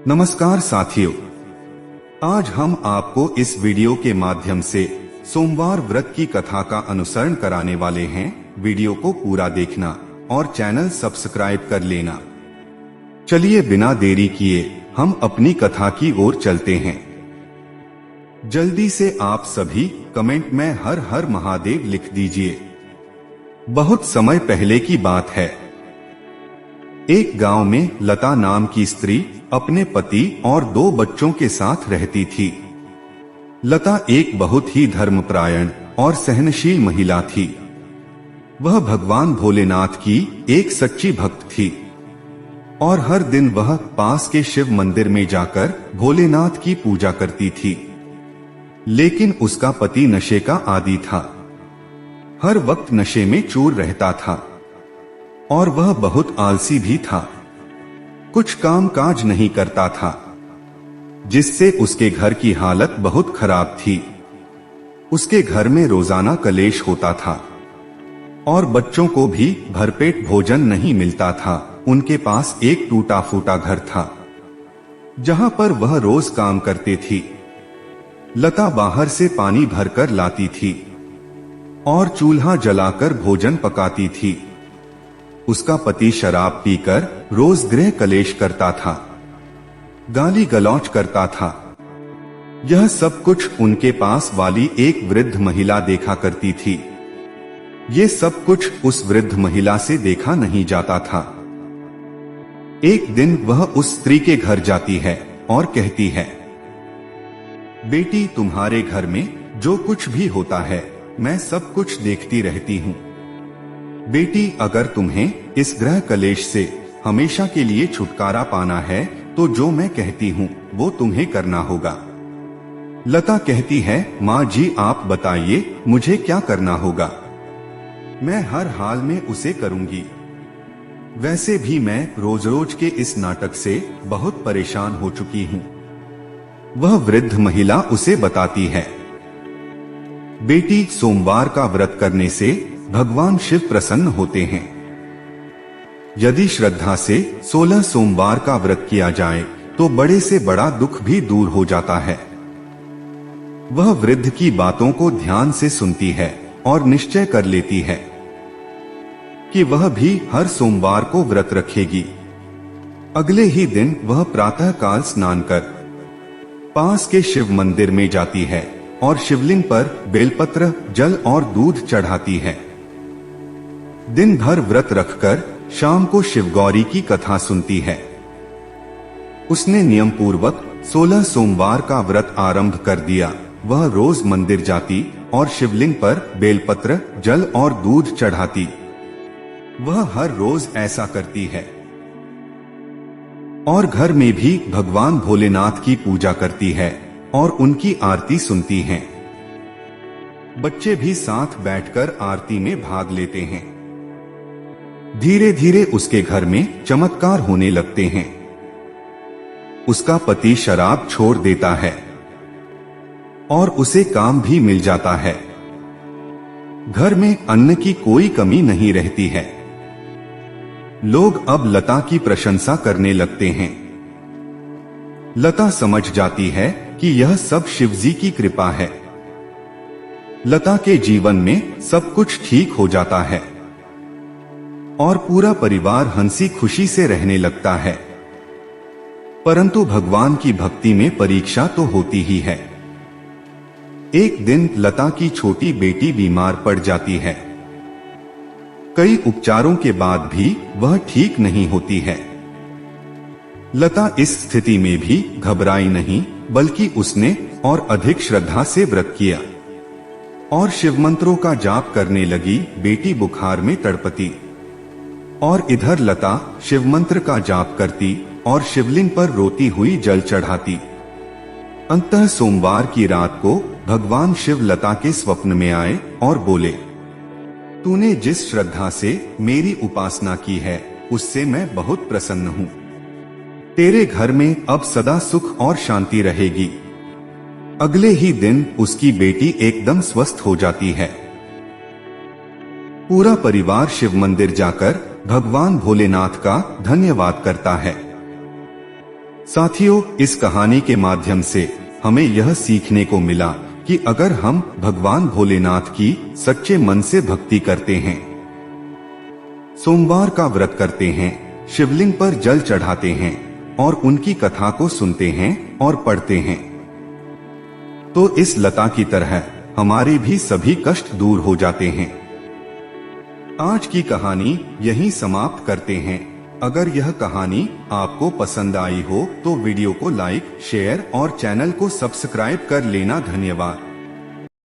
नमस्कार साथियों, आज हम आपको इस वीडियो के माध्यम से सोमवार व्रत की कथा का अनुसरण कराने वाले हैं। वीडियो को पूरा देखना और चैनल सब्सक्राइब कर लेना। चलिए बिना देरी किए हम अपनी कथा की ओर चलते हैं। जल्दी से आप सभी कमेंट में हर हर महादेव लिख दीजिए। बहुत समय पहले की बात है। एक गांव में लता नाम की स्त्री अपने पति और 2 बच्चों के साथ रहती थी। लता एक बहुत ही धर्मपरायण और सहनशील महिला थी। वह भगवान भोलेनाथ की एक सच्ची भक्त थी और हर दिन वह पास के शिव मंदिर में जाकर भोलेनाथ की पूजा करती थी। लेकिन उसका पति नशे का आदी था। हर वक्त नशे में चूर रहता था और वह बहुत आलसी भी था। कुछ काम काज नहीं करता था, जिससे उसके घर की हालत बहुत खराब थी। उसके घर में रोजाना कलेश होता था और बच्चों को भी भरपेट भोजन नहीं मिलता था। उनके पास एक टूटा फूटा घर था, जहां पर वह रोज काम करते थी। लता बाहर से पानी भरकर लाती थी और चूल्हा जलाकर भोजन पकाती थी। उसका पति शराब पीकर रोज गृह कलेश करता था, गाली गलौज करता था। यह सब कुछ उनके पास वाली एक वृद्ध महिला देखा करती थी। ये सब कुछ उस वृद्ध महिला से देखा नहीं जाता था। एक दिन वह उस स्त्री के घर जाती है और कहती है, बेटी, तुम्हारे घर में जो कुछ भी होता है मैं सब कुछ देखती रहती हूँ। बेटी, अगर तुम्हें इस ग्रह कलेश से हमेशा के लिए छुटकारा पाना है तो जो मैं कहती हूँ वो तुम्हें करना होगा। लता कहती है, माँ जी आप बताइए मुझे क्या करना होगा। मैं हर हाल में उसे करूंगी। वैसे भी मैं रोज रोज के इस नाटक से बहुत परेशान हो चुकी हूँ। वह वृद्ध महिला उसे बताती है, बेटी, सोमवार का व्रत करने से भगवान शिव प्रसन्न होते हैं। यदि श्रद्धा से 16 सोमवार का व्रत किया जाए तो बड़े से बड़ा दुख भी दूर हो जाता है। वह वृद्ध की बातों को ध्यान से सुनती है और निश्चय कर लेती है कि वह भी हर सोमवार को व्रत रखेगी। अगले ही दिन वह प्रातः काल स्नान कर पास के शिव मंदिर में जाती है और शिवलिंग पर बेलपत्र, जल और दूध चढ़ाती है। दिन भर व्रत रखकर शाम को शिवगौरी की कथा सुनती है। उसने नियम पूर्वक 16 सोमवार का व्रत आरंभ कर दिया। वह रोज मंदिर जाती और शिवलिंग पर बेलपत्र, जल और दूध चढ़ाती। वह हर रोज ऐसा करती है और घर में भी भगवान भोलेनाथ की पूजा करती है और उनकी आरती सुनती हैं। बच्चे भी साथ बैठकर आरती में भाग लेते हैं। धीरे धीरे उसके घर में चमत्कार होने लगते हैं। उसका पति शराब छोड़ देता है और उसे काम भी मिल जाता है। घर में अन्न की कोई कमी नहीं रहती है। लोग अब लता की प्रशंसा करने लगते हैं। लता समझ जाती है कि यह सब शिवजी की कृपा है। लता के जीवन में सब कुछ ठीक हो जाता है और पूरा परिवार हंसी खुशी से रहने लगता है। परंतु भगवान की भक्ति में परीक्षा तो होती ही है। एक दिन लता की छोटी बेटी बीमार पड़ जाती है। कई उपचारों के बाद भी वह ठीक नहीं होती है। लता इस स्थिति में भी घबराई नहीं, बल्कि उसने और अधिक श्रद्धा से व्रत किया और शिव मंत्रों का जाप करने लगी। बेटी बुखार में तड़पती और इधर लता शिव मंत्र का जाप करती और शिवलिंग पर रोती हुई जल चढ़ाती। अंततः सोमवार की रात को भगवान शिव लता के स्वप्न में आए और बोले, तूने जिस श्रद्धा से मेरी उपासना की है उससे मैं बहुत प्रसन्न हूँ। तेरे घर में अब सदा सुख और शांति रहेगी। अगले ही दिन उसकी बेटी एकदम स्वस्थ हो जाती है। पूरा परिवार शिव मंदिर जाकर भगवान भोलेनाथ का धन्यवाद करता है। साथियों, इस कहानी के माध्यम से हमें यह सीखने को मिला कि अगर हम भगवान भोलेनाथ की सच्चे मन से भक्ति करते हैं, सोमवार का व्रत करते हैं, शिवलिंग पर जल चढ़ाते हैं और उनकी कथा को सुनते हैं और पढ़ते हैं, तो इस लता की तरह हमारे भी सभी कष्ट दूर हो जाते हैं। आज की कहानी यहीं समाप्त करते हैं। अगर यह कहानी आपको पसंद आई हो तो वीडियो को लाइक, शेयर और चैनल को सब्सक्राइब कर लेना। धन्यवाद।